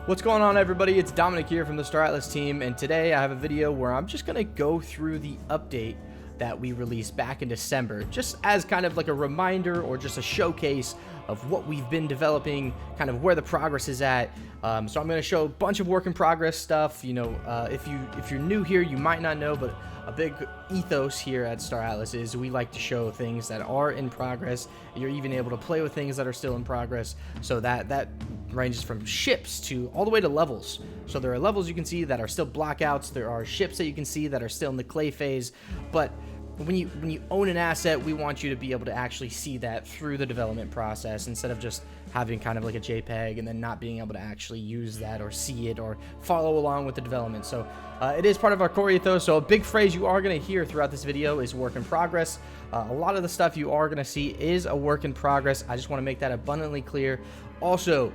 What's going on, everybody? It's Dominic here from the Star Atlas team, and today I have a video where I'm just going to go through the update that we released back in December, just as kind of like a reminder or just a showcase of what we've been developing, kind of where the progress is at. So I'm going to show a bunch of work in progress stuff. You know, if you're new here, you might not know, but a big ethos here at Star Atlas is we like to show things that are in progress. You're even able to play with things that are still in progress. So that ranges from ships to all the way to levels. So there are levels you can see that are still blockouts. There are ships that you can see that are still in the clay phase. But when you own an asset, we want you to be able to actually see that through the development process instead of just having kind of like a JPEG and then not being able to actually use that or see it or follow along with the development. So it is part of our core ethos. So a big phrase you are going to hear throughout this video is work in progress. A lot of the stuff you are going to see is a work in progress. I just want to make that abundantly clear. Also,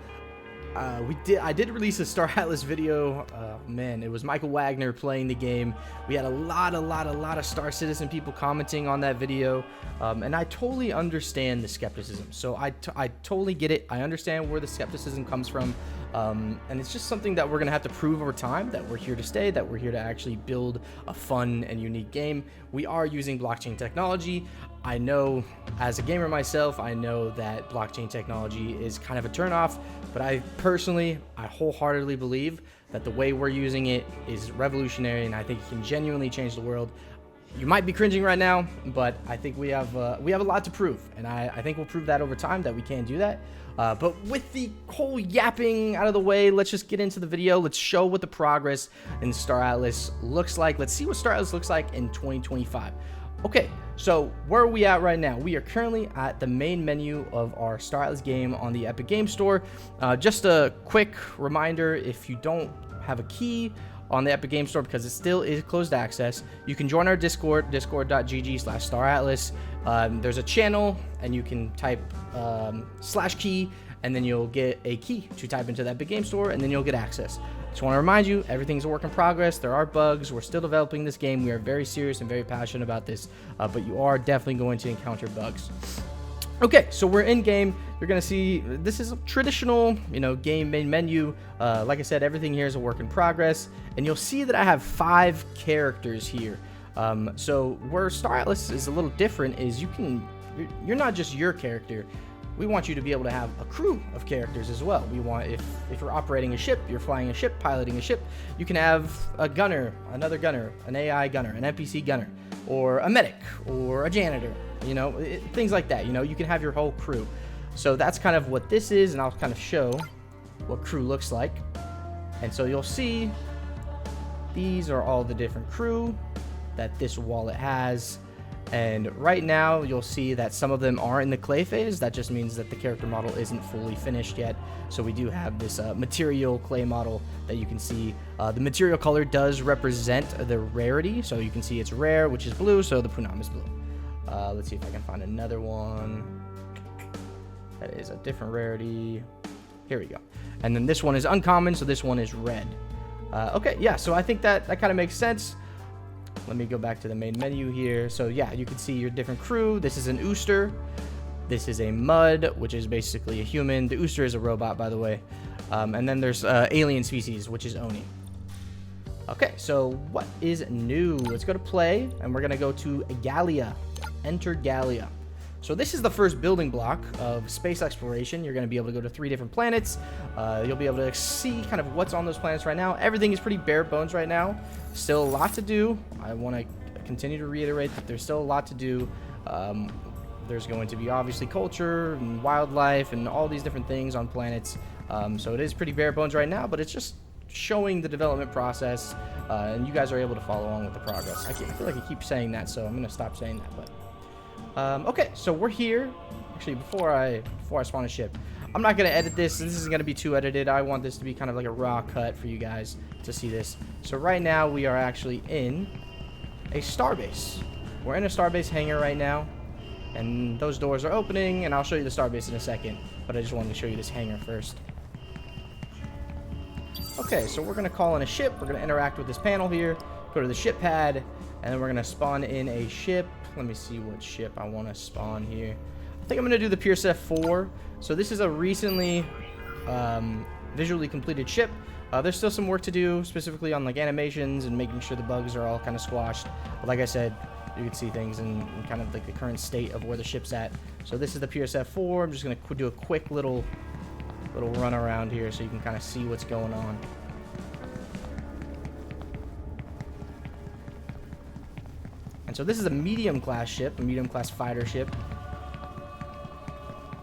I did release a Star Atlas video. Man, it was Michael Wagner playing the game. We had a lot of Star Citizen people commenting on that video, and I totally understand the skepticism. So I totally get it. I understand where the skepticism comes from, and it's just something that we're gonna have to prove over time that we're here to stay, that we're here to actually build a fun and unique game. We are using blockchain technology. I know, as a gamer myself, I know that blockchain technology is kind of a turnoff, but I wholeheartedly believe that the way we're using it is revolutionary, and I think it can genuinely change the world. You might be cringing right now, but I think we have a lot to prove, and I think we'll prove that over time that we can do that. But with the whole yapping out of the way, let's just get into the video. Let's show what the progress in Star Atlas looks like. Let's see what Star Atlas looks like in 2025. Okay, so where are we at right now? We are currently at the main menu of our Star Atlas game on the Epic Game Store. Just a quick reminder, if you don't have a key on the Epic Game Store, because it still is closed access, you can join our Discord, discord.gg/StarAtlas. There's a channel, and you can type /key, and then you'll get a key to type into the Epic Game Store, and then you'll get access. Just want to remind you, everything's a work in progress. There are bugs. We're still developing this game. We are very serious and very passionate about this, but you are definitely going to encounter bugs. Okay, so we're in game. You're going to see this is a traditional, game main menu. Like I said, everything here is a work in progress, and you'll see that I have 5 characters here. So where Star Atlas is a little different is you're not just your character. We want you to be able to have a crew of characters as well. We want, if you're operating a ship, you're flying a ship, piloting a ship, you can have a gunner, another gunner, an AI gunner, an NPC gunner, or a medic, or a janitor, things like that. You can have your whole crew. So that's kind of what this is, and I'll kind of show what crew looks like. And so you'll see these are all the different crew that this wallet has. And right now, you'll see that some of them are in the clay phase. That just means that the character model isn't fully finished yet. So we do have this material clay model that you can see. The material color does represent the rarity. So you can see it's rare, which is blue, so the Punam is blue. Let's see if I can find another one. That is a different rarity. Here we go. And then this one is uncommon, so this one is red. Okay, yeah, so I think that kind of makes sense. Let me go back to the main menu here. So yeah, you can see your different crew. This is an Ooster. This is a Mud, which is basically a human. The Ooster is a robot, by the way. And then there's alien species, which is Oni. Okay, so what is new? Let's go to play, and we're going to go to Galia. Enter Galia. So this is the first building block of space exploration. You're going to be able to go to 3 different planets. You'll be able to see kind of what's on those planets right now. Everything is pretty bare bones right now. Still a lot to do. I want to continue to reiterate that there's still a lot to do. There's going to be obviously culture and wildlife and all these different things on planets. So it is pretty bare bones right now, but it's just showing the development process, and you guys are able to follow along with the progress. I feel like I keep saying that, so I'm going to stop saying that, but... okay, so we're here. Actually, before I spawn a ship, I'm not going to edit this. This isn't going to be too edited. I want this to be kind of like a raw cut for you guys to see this. So right now, we are actually in a starbase. We're in a starbase hangar right now, and those doors are opening, and I'll show you the starbase in a second, but I just wanted to show you this hangar first. Okay, so we're going to call in a ship. We're going to interact with this panel here, go to the ship pad, and then we're going to spawn in a ship. Let me see what ship I want to spawn here. I think I'm going to do the Pierce F4. So this is a recently visually completed ship. There's still some work to do, specifically on like animations and making sure the bugs are all kind of squashed. But like I said, you can see things in kind of like the current state of where the ship's at. So this is the PSF-4. I'm just going to do a quick little run around here so you can kind of see what's going on. And so this is a medium class ship, a medium class fighter ship.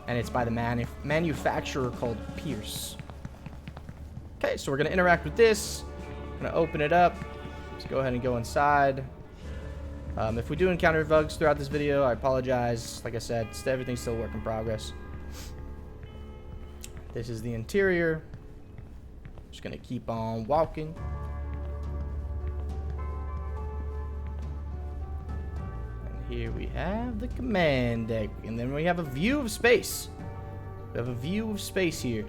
And it's by the manufacturer called Pierce. Okay, so we're going to interact with this. I'm going to open it up. Let's go ahead and go inside. If we do encounter bugs throughout this video, I apologize. Like I said, everything's still a work in progress. This is the interior. Just going to keep on walking. And here we have the command deck. And then we have a view of space. We have a view of space here.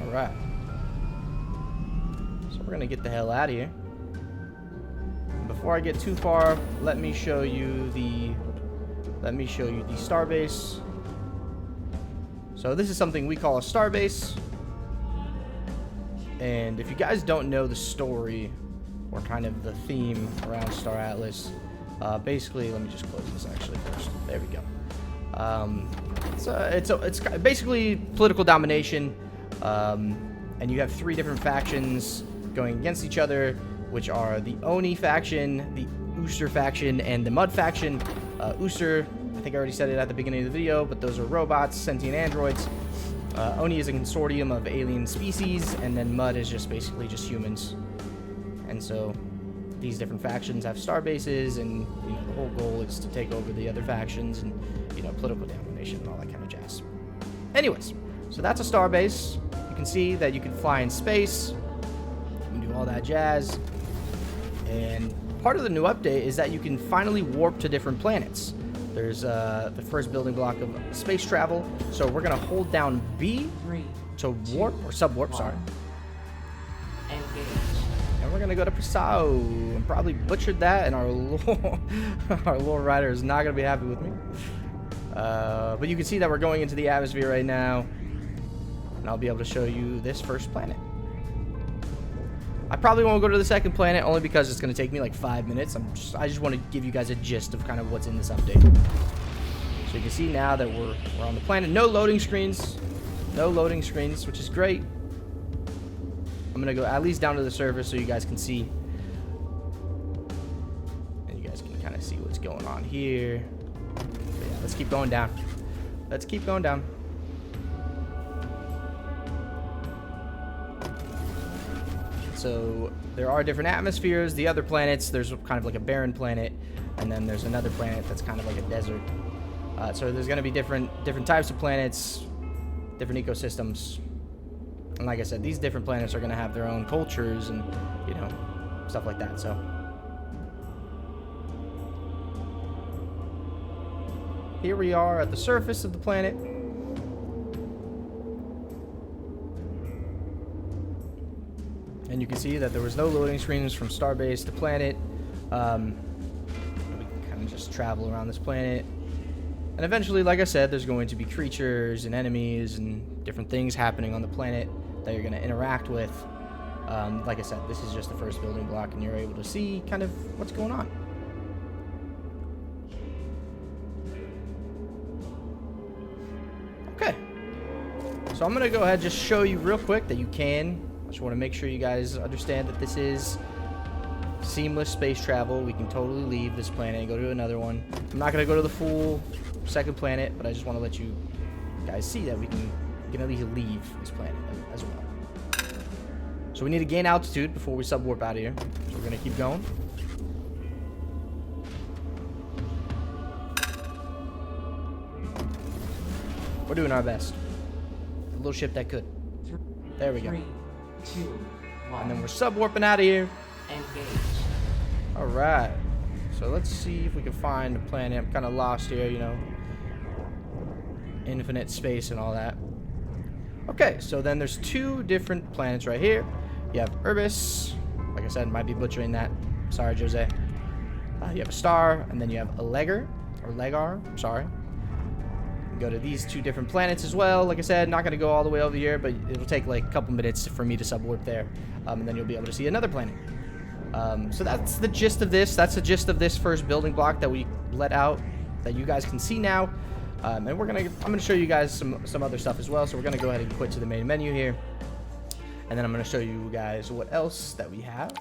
Alright. So we're going to get the hell out of here. Before I get too far, let me show you the starbase. So this is something we call a starbase. And if you guys don't know the story or kind of the theme around Star Atlas, basically, let me just close this actually first. There we go. It's basically political domination, and you have 3 different factions going against each other, which are the Oni faction, the Ooster faction, and the Mud faction. Ooster, I think I already said it at the beginning of the video, but those are robots, sentient androids. Oni is a consortium of alien species, and then Mud is just basically just humans. And so these different factions have star bases, and the whole goal is to take over the other factions and political domination and all that kind of jazz. Anyways, so that's a star base. You can see that you can fly in space. You can do all that jazz. And part of the new update is that you can finally warp to different planets. There's the first building block of space travel. So we're going to hold down B to warp, or sub-warp, sorry. Engage. And we're going to go to Prisao. I probably butchered that, and our lore writer is not going to be happy with me. But you can see that we're going into the atmosphere right now. And I'll be able to show you this first planet. I probably won't go to the second planet, only because it's going to take me like 5 minutes. I just want to give you guys a gist of kind of what's in this update. So you can see now that we're on the planet. No loading screens. No loading screens, which is great. I'm going to go at least down to the surface so you guys can see. And you guys can kind of see what's going on here. But yeah, let's keep going down. Let's keep going down. So there are different atmospheres. The other planets, there's kind of like a barren planet, and then there's another planet that's kind of like a desert. So there's going to be different types of planets, different ecosystems. And like I said, these different planets are going to have their own cultures and, stuff like that. So here we are at the surface of the planet. And you can see that there was no loading screens from starbase to planet. We can kind of just travel around this planet. And eventually, like I said, there's going to be creatures and enemies and different things happening on the planet that you're going to interact with. Like I said, this is just the first building block, and you're able to see kind of what's going on. Okay. So I'm going to go ahead and just show you real quick that you can. I just want to make sure you guys understand that this is seamless space travel. We can totally leave this planet and go to another one. I'm not going to go to the full second planet, but I just want to let you guys see that we can at least leave this planet as well. So we need to gain altitude before we sub-warp out of here. So we're going to keep going. We're doing our best. The little ship that could. There we go. 3, 2, 1. And then we're sub-warping out of here. Engage. Alright. So let's see if we can find a planet. I'm kind of lost here, Infinite space and all that. Okay, so then there's 2 different planets right here. You have Urbis. Like I said, might be butchering that. Sorry, Jose. You have a star, and then you have a Legar, or Legar, I'm sorry. Go to these 2 different planets as well. Like I said, not going to go all the way over here, but it'll take like a couple minutes for me to subwarp there, and then you'll be able to see another planet. So that's the gist of this. That's the gist of this first building block that we let out that you guys can see now. And I'm gonna show you guys some other stuff as well. So we're gonna go ahead and quit to the main menu here, and then I'm gonna show you guys what else that we have.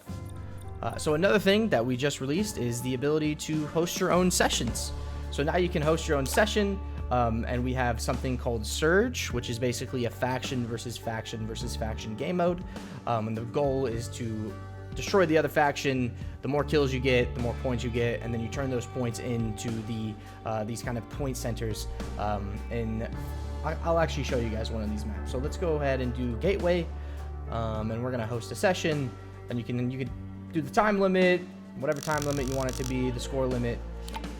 So another thing that we just released is the ability to host your own sessions. So now you can host your own session. And we have something called Surge, which is basically a faction versus faction game mode. And the goal is to destroy the other faction. The more kills you get, the more points you get, and then you turn those points into these kind of point centers. And I'll actually show you guys one of these maps. So let's go ahead and do Gateway, and we're gonna host a session. And you can do the time limit, whatever time limit you want it to be, the score limit.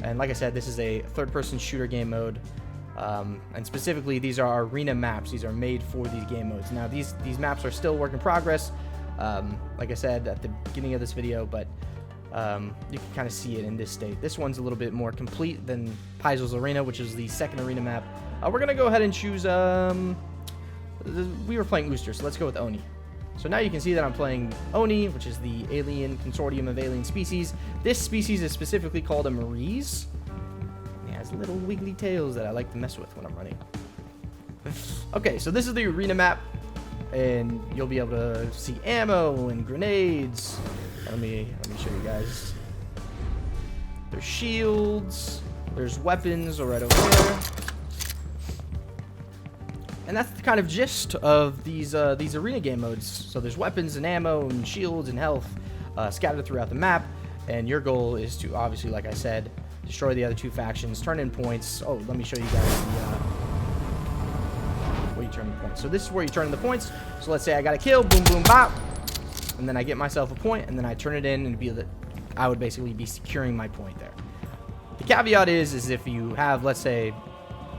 And like I said, this is a third-person shooter game mode, and specifically these are arena maps. These are made for these game modes. Now these maps are still work in progress, like I said at the beginning of this video, but you can kind of see it in this state. This one's a little bit more complete than Paizo's Arena, which is the second arena map. We're gonna go ahead and choose. We were playing Ooster, so let's go with Oni. So now you can see that I'm playing Oni, which is the alien consortium of alien species. This species is specifically called a Marise. It has little wiggly tails that I like to mess with when I'm running. Okay, so this is the arena map, and you'll be able to see ammo and grenades. Let me show you guys. There's shields. There's weapons right over there. And that's the kind of gist of these arena game modes. So there's weapons and ammo and shields and health scattered throughout the map. And your goal is to, obviously, like I said, destroy the other 2 factions, turn in points. Oh, let me show you guys where you turn the points. So this is where you turn in the points. So let's say I got a kill, boom, boom, bop. And then I get myself a point, and then I turn it in, and I would basically be securing my point there. The caveat is if you have, let's say,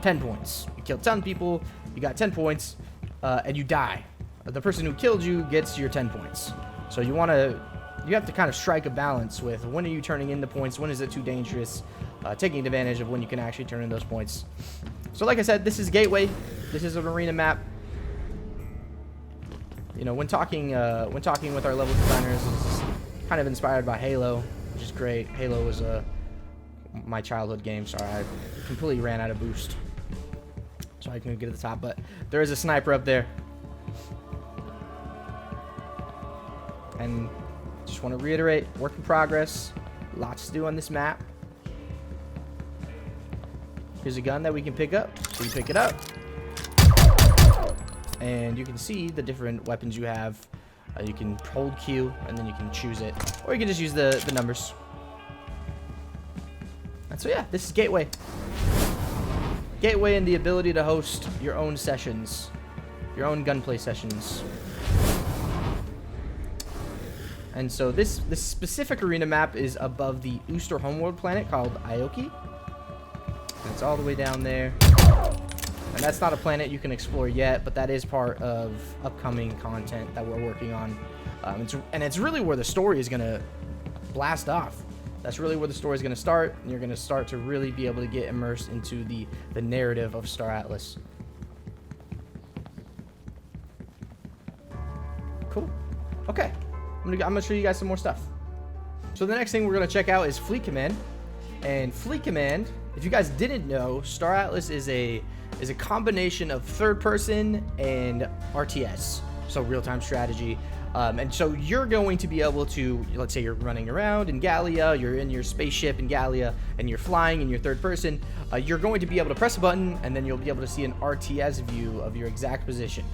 10 points. You killed 10 people. You got 10 points, and you die. The person who killed you gets your 10 points. So you have to kind of strike a balance with when are you turning in the points, when is it too dangerous, taking advantage of when you can actually turn in those points. So like I said, this is Gateway. This is an arena map. You know, when talking with our level designers, it's kind of inspired by Halo, which is great. Halo was my childhood game. Sorry, I completely ran out of boost, so I couldn't get to the top, but there is a sniper up there. And just want to reiterate, work in progress, lots to do on this map. Here's a gun that we can pick up, so you pick it up, and you can see the different weapons you have. You can hold Q, and then you can choose it, or you can just use the numbers. And so yeah, this is Gateway. Gateway and the ability to host your own sessions, your own gunplay sessions. And so this specific arena map is above the Ooster homeworld planet called Aoki. And it's all the way down there. And that's not a planet you can explore yet, but that is part of upcoming content that we're working on. And it's really where the story is going to blast off. That's really where the story is going to start, and you're going to start to really be able to get immersed into the narrative of Star Atlas. Cool. Okay. I'm gonna show you guys some more stuff. So the next thing we're gonna check out is Fleet Command. And Fleet Command, if you guys didn't know, Star Atlas is a combination of third person and RTS, so real-time strategy. And so you're going to be able to, let's say you're running around in Galia, you're in your spaceship in Galia, and you're flying in your third person. You're going to be able to press a button, and then you'll be able to see an RTS view of your exact position.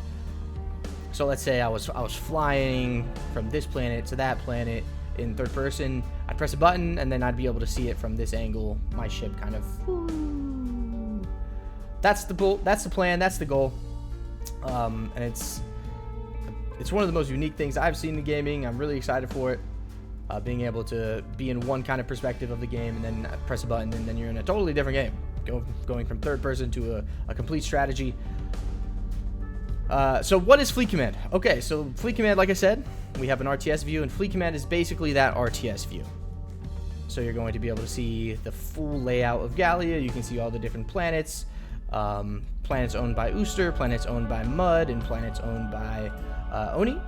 So let's say I was flying from this planet to that planet in third person. I'd press a button, and then I'd be able to see it from this angle. My ship kind of. That's the plan. That's the goal. And it's one of the most unique things I've seen in gaming. I'm really excited for it. Being able to be in one kind of perspective of the game, and then press a button, and then you're in a totally different game. Going from third person to a complete strategy. So what is Fleet Command? Okay, so Fleet Command, like I said, we have an RTS view, and Fleet Command is basically that RTS view. So you're going to be able to see the full layout of Galia. You can see all the different planets. Planets owned by Ooster, planets owned by Mud, and planets owned by Oni.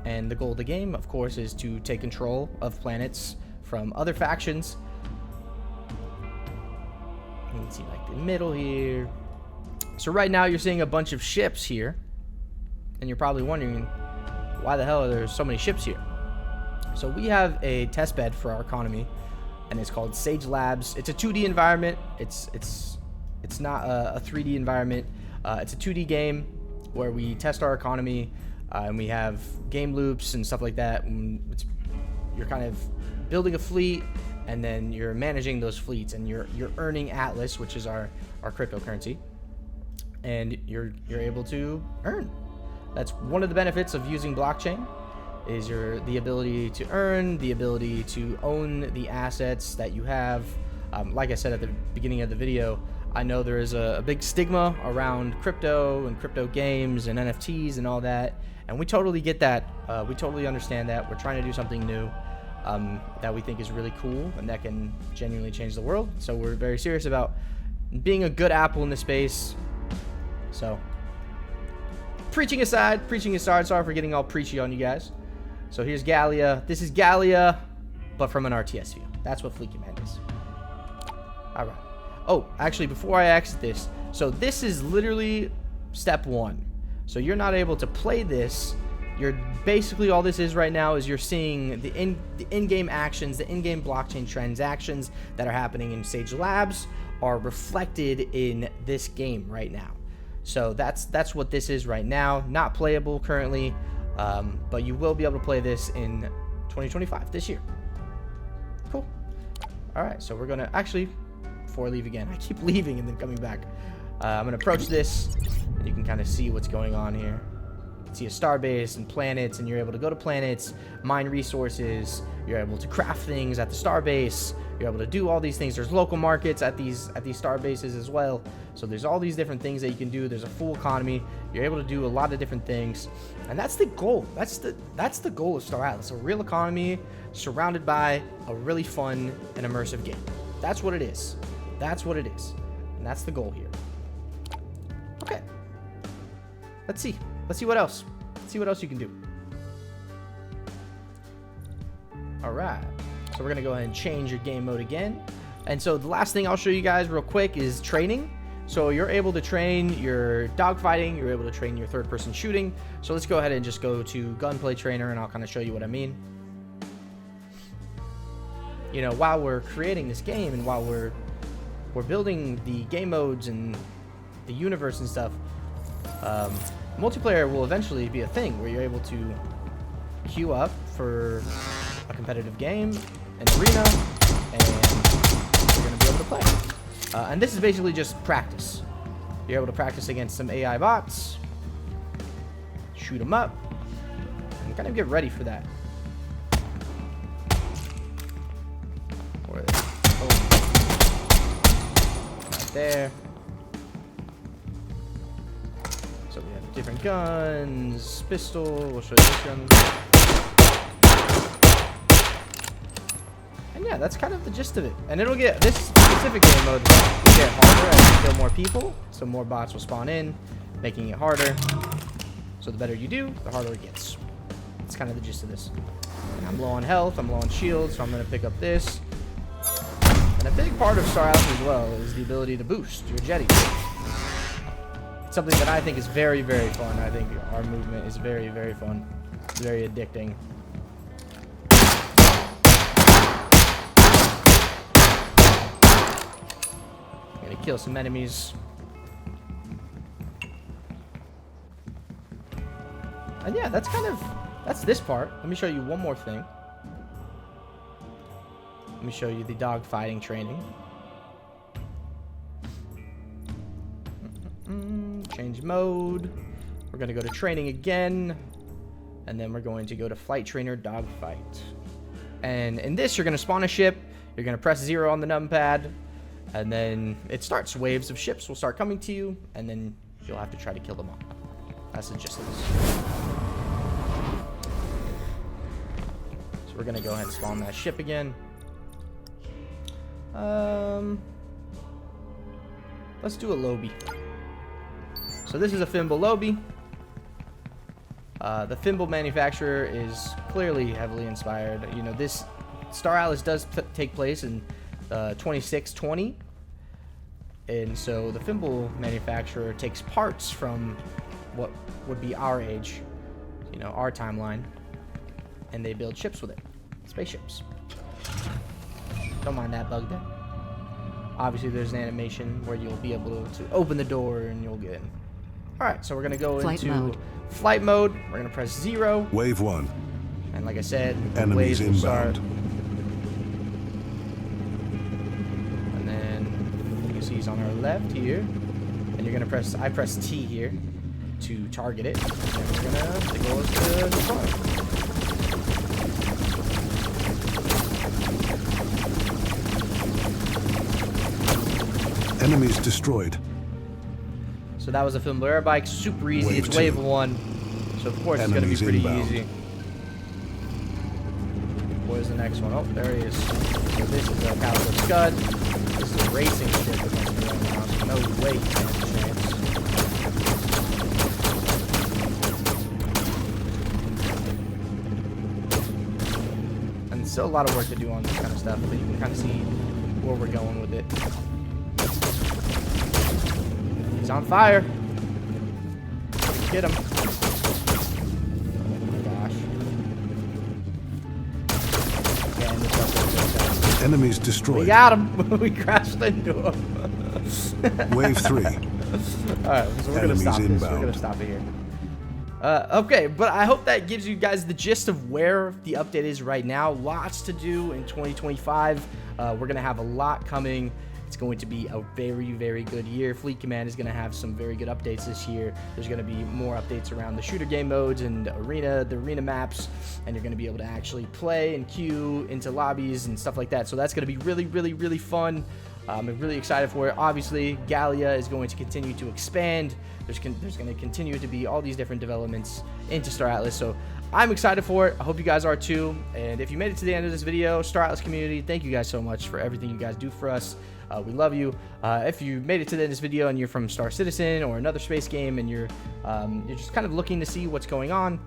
And the goal of the game, of course, is to take control of planets from other factions. You can see like the middle here. So right now you're seeing a bunch of ships here, and you're probably wondering why the hell are there so many ships here. So we have a test bed for our economy, and it's called Sage Labs. It's a 2D environment. It's not a 3D environment. It's a 2D game where we test our economy, and we have game loops and stuff like that. You're kind of building a fleet, and then you're managing those fleets, and you're earning Atlas, which is our cryptocurrency, and you're able to earn. That's one of the benefits of using blockchain, is the ability to earn, the ability to own the assets that you have. Like I said at the beginning of the video, I know there is a big stigma around crypto and crypto games and NFTs and all that, and we totally get that. We totally understand that. We're trying to do something new that we think is really cool and that can genuinely change the world. So we're very serious about being a good apple in this space. So preaching aside, sorry for getting all preachy on you guys. So here's Galia. This is Galia, but from an RTS view. That's what Fleet Command is. All right. Oh, actually, before I exit this, so this is literally step 1. So you're not able to play this. You're basically, all this is right now is you're seeing the in-game actions, the in-game blockchain transactions that are happening in Sage Labs are reflected in this game right now. So that's what this is right now. Not playable currently, but you will be able to play this in 2025, this year. Cool. All right, so we're gonna actually, before I leave again, I keep leaving and then coming back. I'm gonna approach this, and you can kind of see what's going on here. You can see a starbase and planets, and you're able to go to planets, mine resources. You're able to craft things at the starbase. You're able to do all these things. There's local markets at these star bases as well. So there's all these different things that you can do. There's a full economy. You're able to do a lot of different things, and that's the goal. That's the goal of Star Atlas: a real economy surrounded by a really fun and immersive game. That's what it is. That's what it is, and that's the goal here. Okay. Let's see what else. Let's see what else you can do. All right. So we're going to go ahead and change your game mode again. And so the last thing I'll show you guys real quick is training. So you're able to train your dogfighting. You're able to train your third-person shooting. So let's go ahead and just go to Gunplay Trainer, and I'll kind of show you what I mean. You know, while we're creating this game and while we're building the game modes and the universe and stuff, multiplayer will eventually be a thing where you're able to queue up for a competitive game, an arena, and you're going to be able to play. And this is basically just practice. You're able to practice against some AI bots, shoot them up, and kind of get ready for that. Right there. So we have different guns, pistol, we'll show you this gun. And yeah, that's kind of the gist of it. And it'll get, this specific game mode will get harder as you kill more people, so more bots will spawn in, making it harder. So the better you do, the harder it gets. That's kind of the gist of this. And I'm low on health, I'm low on shields, so I'm going to pick up this. And a big part of Star Atlas as well is the ability to boost your jetty. It's something that I think is very, very fun. I think our movement is very, very fun. It's very addicting. Gonna kill some enemies. And yeah, that's this part. Let me show you one more thing. Let me show you the dogfighting training. Change mode. We're gonna go to training again, and then we're going to go to flight trainer dogfight. And in this, you're gonna spawn a ship. You're gonna press 0 on the numpad. And then it starts. Waves of ships will start coming to you, and then you'll have to try to kill them all. That's the gist of this. So we're going to go ahead and spawn that ship again. let's do a Lobby. So this is a Fimble Lobby. The Fimble manufacturer is clearly heavily inspired. You know, this Star Atlas does take place in 2620. And so the Fimble manufacturer takes parts from what would be our age, you know, our timeline, and they build ships with it. Spaceships. Don't mind that bug there. Obviously, there's an animation where you'll be able to open the door and you'll get in. Alright, so we're going to go into flight mode. We're going to press 0. Wave 1. And like I said, Enemies waves will start. inbound. And then you can see he's on our left here. And you're going to press, I press T here to target it. And we're going to go to the front. Enemies destroyed. So that was a Fimble air bike, super easy. Wave It's 2. wave 1, so of course it's going to be Enemies pretty inbound. easy. Where's the next one? Oh, there he is. So this is a Calico Scud. This is a racing ship against me right now. So no way he stands a chance. And still a lot of work to do on this kind of stuff, but you can kind of see where we're going with it. He's on fire. Get him. Oh my gosh. Okay, and this also goes fast. Enemies We destroyed. got him. We crashed into him. Wave 3. Alright, so we're gonna Enemies stop this. We're inbound. gonna stop it here. Okay, but I hope that gives you guys the gist of where the update is right now. Lots to do in 2025. We're gonna have a lot coming. It's going to be a very, very good year. Fleet Command is going to have some very good updates this year. There's going to be more updates around the shooter game modes and the arena maps, and you're going to be able to actually play and queue into lobbies and stuff like that. So that's going to be really, really, really fun. I'm really excited for it. Obviously, Galia is going to continue to expand. There's going to continue to be all these different developments into Star Atlas. So I'm excited for it. I hope you guys are too. And if you made it to the end of this video, Star Atlas community, thank you guys so much for everything you guys do for us. We love you. If you made it to the end of this video and you're from Star Citizen or another space game and you're just kind of looking to see what's going on,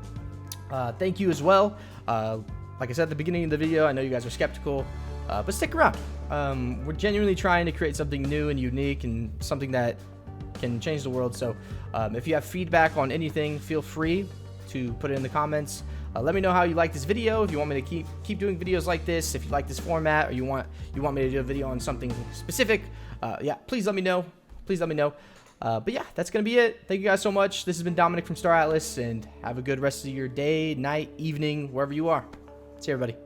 thank you as well. Like I said at the beginning of the video, I know you guys are skeptical, but stick around. We're genuinely trying to create something new and unique and something that can change the world. So if you have feedback on anything, feel free to put it in the comments. Let me know how you like this video. If you want me to keep doing videos like this, if you like this format, or you want me to do a video on something specific, yeah, please let me know. Please let me know. But yeah, that's gonna be it. Thank you guys so much. This has been Dominic from Star Atlas, and have a good rest of your day, night, evening, wherever you are. See you, everybody.